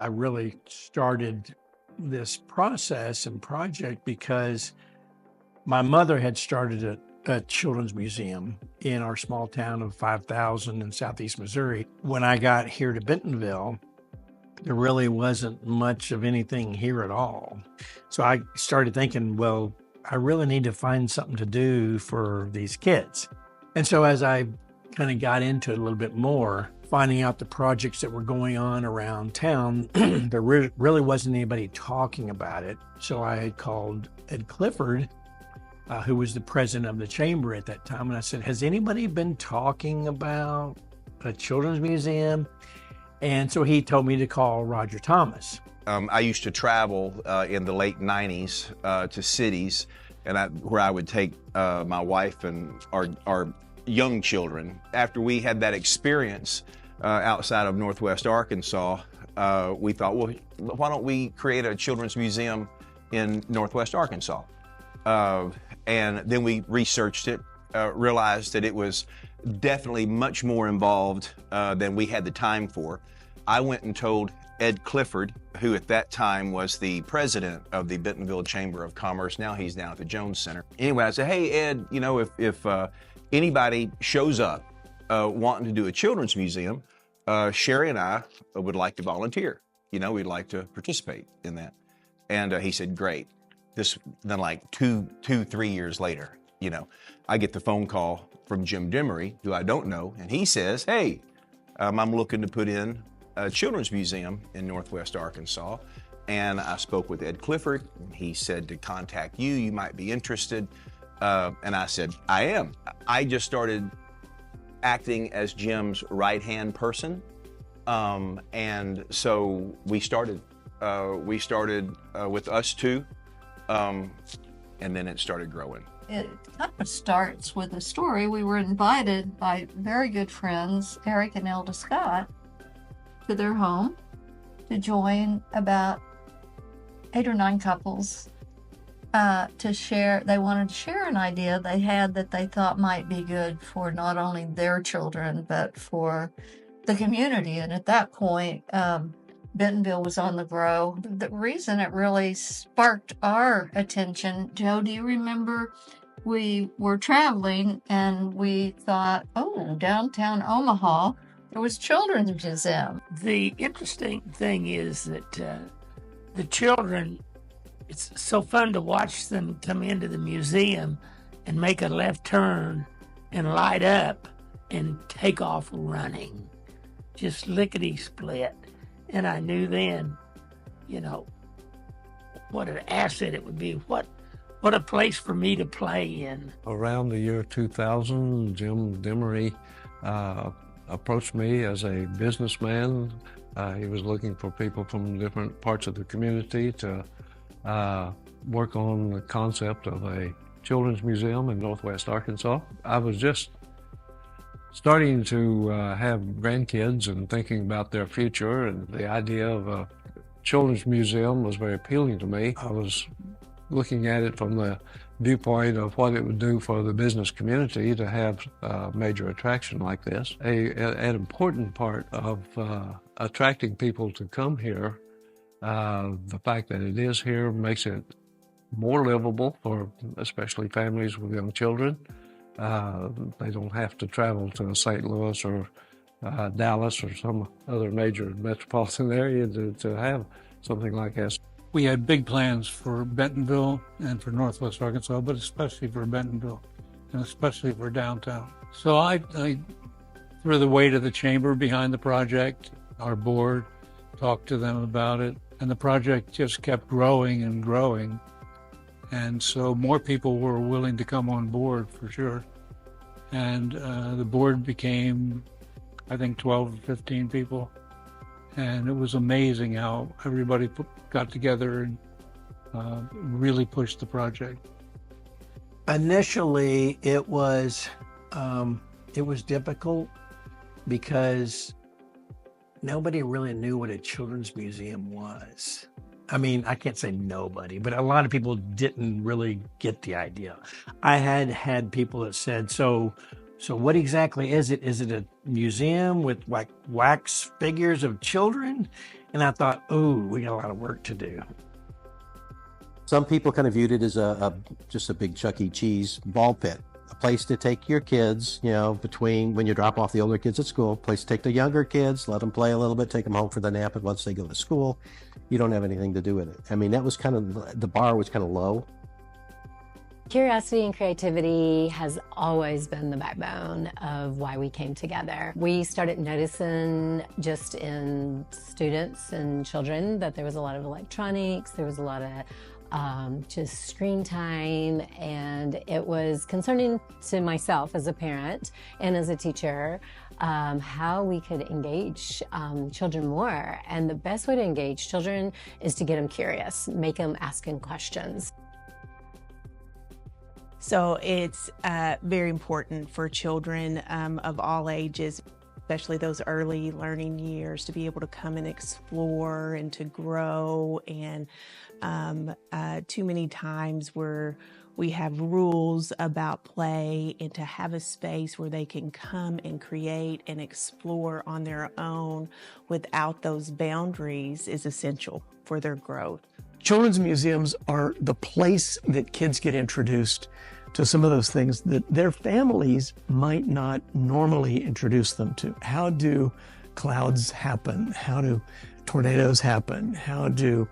I really started this process and project because my mother had started a children's museum in our small town of 5,000 in southeast Missouri. When I got here to Bentonville, there really wasn't much of anything here at all. So I started thinking, well, I really need to find something to do for these kids. And so as I kind of got into it a little bit more, finding out the projects that were going on around town, there really wasn't anybody talking about it. So I had called Ed Clifford, who was the president of the chamber at that time. And I said, has anybody been talking about a children's museum? And so he told me to call Roger Thomas. I used to travel in the late 90s to cities, and where I would take my wife and our young children. After we had that experience outside of Northwest Arkansas, we thought, well, why don't we create a children's museum in Northwest Arkansas? And then we researched it, realized that it was definitely much more involved than we had the time for. I went and told Ed Clifford, who at that time was the president of the Bentonville Chamber of Commerce. Now he's down at the Jones Center. Anyway, I said, hey, Ed, you know, if anybody shows up wanting to do a children's museum, Sherry and I would like to volunteer. You know, we'd like to participate in that. And he said, great. Then like 3 years later, you know, I get the phone call from Jim Demery, who I don't know, and he says, hey, I'm looking to put in a children's museum in Northwest Arkansas. And I spoke with Ed Clifford, and he said to contact you, you might be interested. And I said, I am. I just started acting as Jim's right-hand person. And so we started with us two, and then it started growing. It kind of starts with a story. We were invited by very good friends, Eric and Elda Scott, to their home to join about 8 or 9 couples to share. They wanted to share an idea they had that they thought might be good for not only their children, but for the community. And at that point, Bentonville was on the grow. The reason it really sparked our attention, Joe, do you remember we were traveling and we thought, oh, downtown Omaha, there was Children's Museum. The interesting thing is that the children, it's so fun to watch them come into the museum and make a left turn and light up and take off running, just lickety-split. And I knew then, you know, what an asset it would be. What a place for me to play in. Around the year 2000, Jim Demery approached me as a businessman. He was looking for people from different parts of the community to work on the concept of a children's museum in Northwest Arkansas. I was just starting to have grandkids and thinking about their future, and the idea of a children's museum was very appealing to me. I was looking at it from the viewpoint of what it would do for the business community to have a major attraction like this. An important part of attracting people to come here, the fact that it is here makes it more livable for especially families with young children. They don't have to travel to St. Louis or Dallas or some other major metropolitan area to have something like this. We had big plans for Bentonville and for Northwest Arkansas, but especially for Bentonville and especially for downtown. So I threw the weight of the chamber behind the project. Our board talked to them about it, and the project just kept growing and growing. And so more people were willing to come on board for sure. And the board became, I think, 12 or 15 people. And it was amazing how everybody got together and really pushed the project. Initially, it was difficult because nobody really knew what a children's museum was. I mean, I can't say nobody, but a lot of people didn't really get the idea. I had people that said, so So what exactly is it? Is it a museum with like wax figures of children? And I thought, oh, we got a lot of work to do. Some people kind of viewed it as just a big Chuck E. Cheese ball pit, a place to take your kids, you know, between when you drop off the older kids at school, a place to take the younger kids, let them play a little bit, take them home for the nap, and once they go to school, you don't have anything to do with it. I mean, that was kind of, the bar was kind of low. Curiosity and creativity has always been the backbone of why we came together. We started noticing just in students and children that there was a lot of electronics, there was a lot of just screen time, and it was concerning to myself as a parent and as a teacher how we could engage children more. And the best way to engage children is to get them curious, make them asking questions. So it's very important for children of all ages, especially those early learning years, to be able to come and explore and to grow. And too many times we have rules about play, and to have a space where they can come and create and explore on their own without those boundaries is essential for their growth. Children's museums are the place that kids get introduced to some of those things that their families might not normally introduce them to. How do clouds happen? How do tornadoes happen? How do,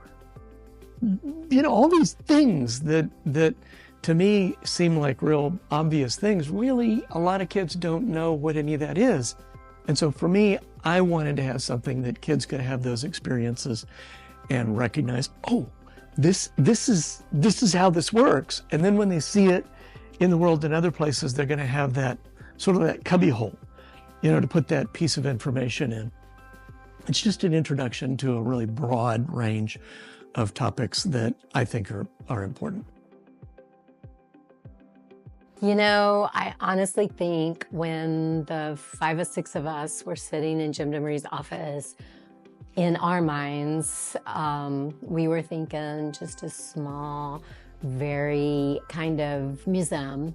you know, all these things that to me seem like real obvious things. Really, a lot of kids don't know what any of that is. And so for me, I wanted to have something that kids could have those experiences and recognize, oh, this is how this works. And then when they see it in the world in other places, they're going to have that sort of that cubby hole, you know, to put that piece of information in. It's just an introduction to a really broad range of topics that I think are important. You know, I honestly think when the 5 or 6 of us were sitting in Jim Demery's office, in our minds, we were thinking just a small, very kind of museum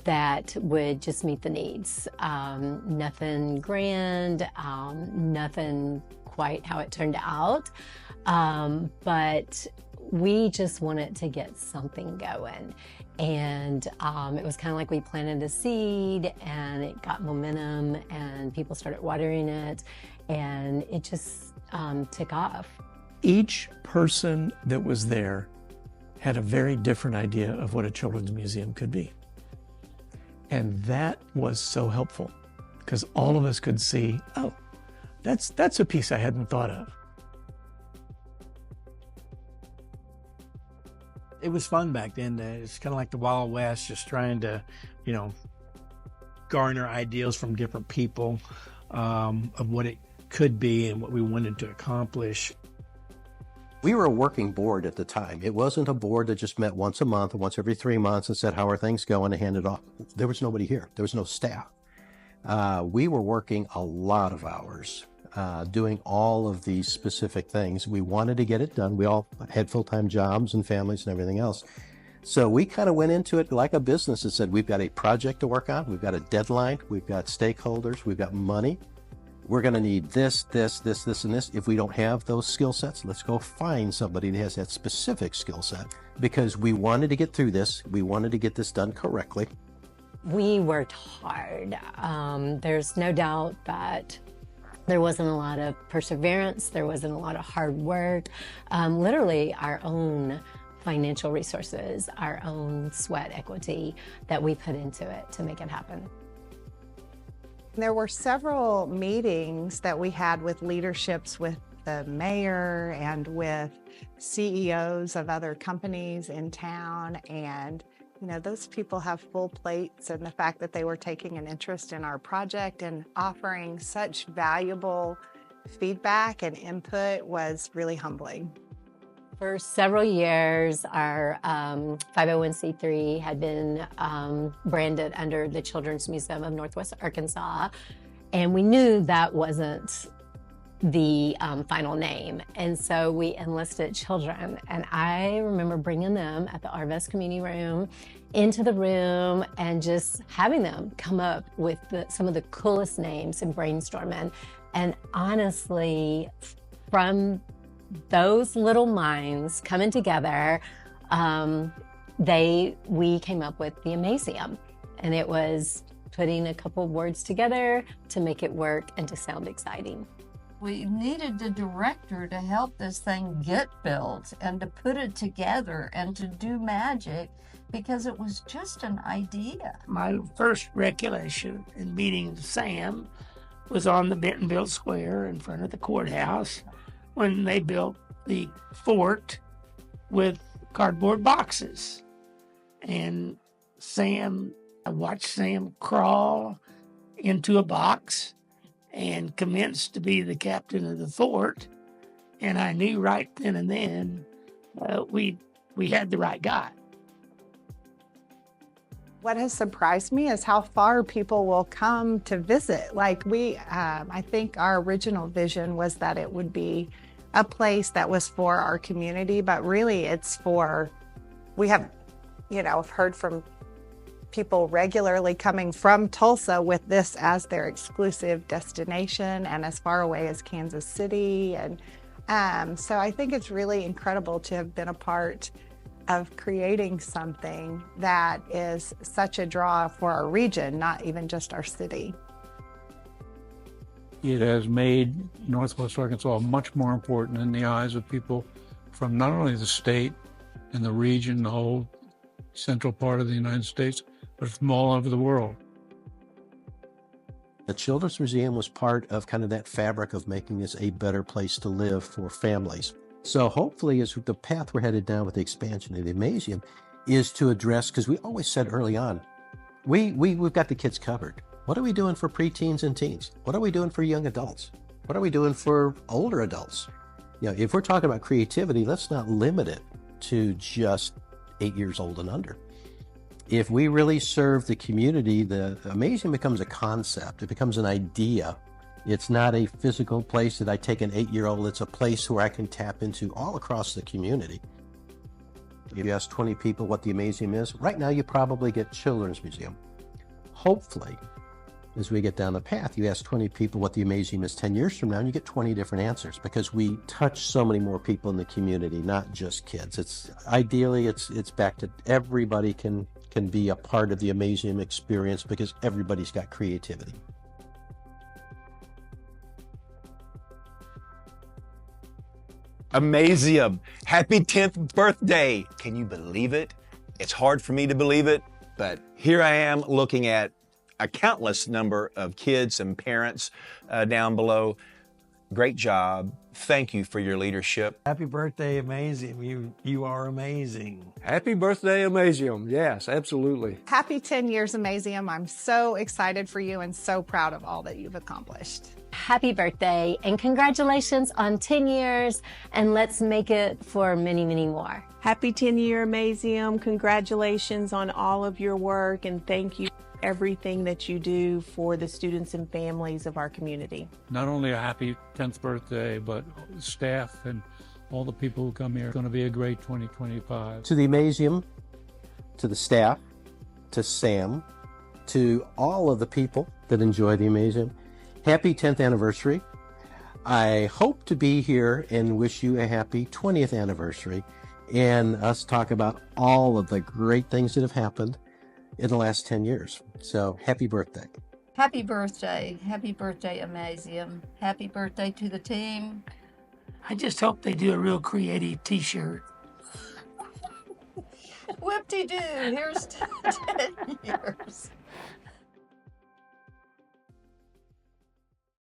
that would just meet the needs. Nothing grand, nothing quite how it turned out, but we just wanted to get something going. And it was kind of like we planted a seed and it got momentum and people started watering it and it just took off. Each person that was there had a very different idea of what a children's museum could be. And that was so helpful because all of us could see, oh, that's a piece I hadn't thought of. It was fun back then. It's kind of like the Wild West, just trying to, you know, garner ideas from different people of what it could be and what we wanted to accomplish. We were a working board at the time. It wasn't a board that just met once a month or once every 3 months and said, how are things going, and handed off. There was nobody here. There was no staff. We were working a lot of hours, doing all of these specific things. We wanted to get it done. We all had full-time jobs and families and everything else. So we kind of went into it like a business that said, we've got a project to work on. We've got a deadline. We've got stakeholders. We've got money. We're going to need this, this, this, this, and this. If we don't have those skill sets, let's go find somebody that has that specific skill set, because we wanted to get through this. We wanted to get this done correctly. We worked hard. There's no doubt that there wasn't a lot of perseverance. There wasn't a lot of hard work. Literally our own financial resources, our own sweat equity that we put into it to make it happen. There were several meetings that we had with leaderships with the mayor and with CEOs of other companies in town. And, you know, those people have full plates, and the fact that they were taking an interest in our project and offering such valuable feedback and input was really humbling. For several years, our 501c3 had been branded under the Children's Museum of Northwest Arkansas, and we knew that wasn't the final name. And so we enlisted children. And I remember bringing them at the Arvest Community Room into the room and just having them come up with some of the coolest names and brainstorming. And honestly, from those little minds coming together, we came up with the Amazeum. And it was putting a couple words together to make it work and to sound exciting. We needed a director to help this thing get built and to put it together and to do magic, because it was just an idea. My first recollection in meeting Sam was on the Bentonville Square in front of the courthouse when they built the fort with cardboard boxes. And I watched Sam crawl into a box and commenced to be the captain of the fort. And I knew right then and then we had the right guy. What has surprised me is how far people will come to visit. Like I think our original vision was that it would be a place that was for our community, but really it's we have, heard from people regularly coming from Tulsa with this as their exclusive destination and as far away as Kansas City. And so I think it's really incredible to have been a part of creating something that is such a draw for our region, not even just our city. It has made Northwest Arkansas much more important in the eyes of people from not only the state and the region, the whole central part of the United States, but from all over the world. The Children's Museum was part of kind of that fabric of making this a better place to live for families. So hopefully, as the path we're headed down with the expansion of the Amazeum is to address, because we always said early on, we've got the kids covered. What are we doing for preteens and teens? What are we doing for young adults? What are we doing for older adults? If we're talking about creativity, let's not limit it to just 8 years old and under. If we really serve the community, the Amazeum becomes a concept. It becomes an idea. It's not a physical place that I take an 8-year-old. It's a place where I can tap into all across the community. If you ask 20 people what the Amazeum is, right now you probably get Children's Museum. Hopefully, as we get down the path, you ask 20 people what the Amazeum is 10 years from now, and you get 20 different answers, because we touch so many more people in the community, not just kids. Ideally, it's back to everybody can be a part of the Amazeum experience, because everybody's got creativity. Amazeum, happy 10th birthday. Can you believe it? It's hard for me to believe it, but here I am looking at a countless number of kids and parents down below. Great job. Thank you for your leadership. Happy birthday, Amazeum. You are amazing. Happy birthday, Amazeum. Yes, absolutely. Happy 10 years, Amazeum. I'm so excited for you and so proud of all that you've accomplished. Happy birthday and congratulations on 10 years, and let's make it for many, many more. Happy 10-year Amazeum. Congratulations on all of your work, and thank you for everything that you do for the students and families of our community. Not only a happy 10th birthday, but staff and all the people who come here. It's going to be a great 2025. To the Amazeum, to the staff, to Sam, to all of the people that enjoy the Amazeum, happy 10th anniversary. I hope to be here and wish you a happy 20th anniversary and us talk about all of the great things that have happened in the last 10 years. So happy birthday. Happy birthday. Happy birthday, Amazeum. Happy birthday to the team. I just hope they do a real creative t-shirt. Whoop-de-doo. Here's 10 years.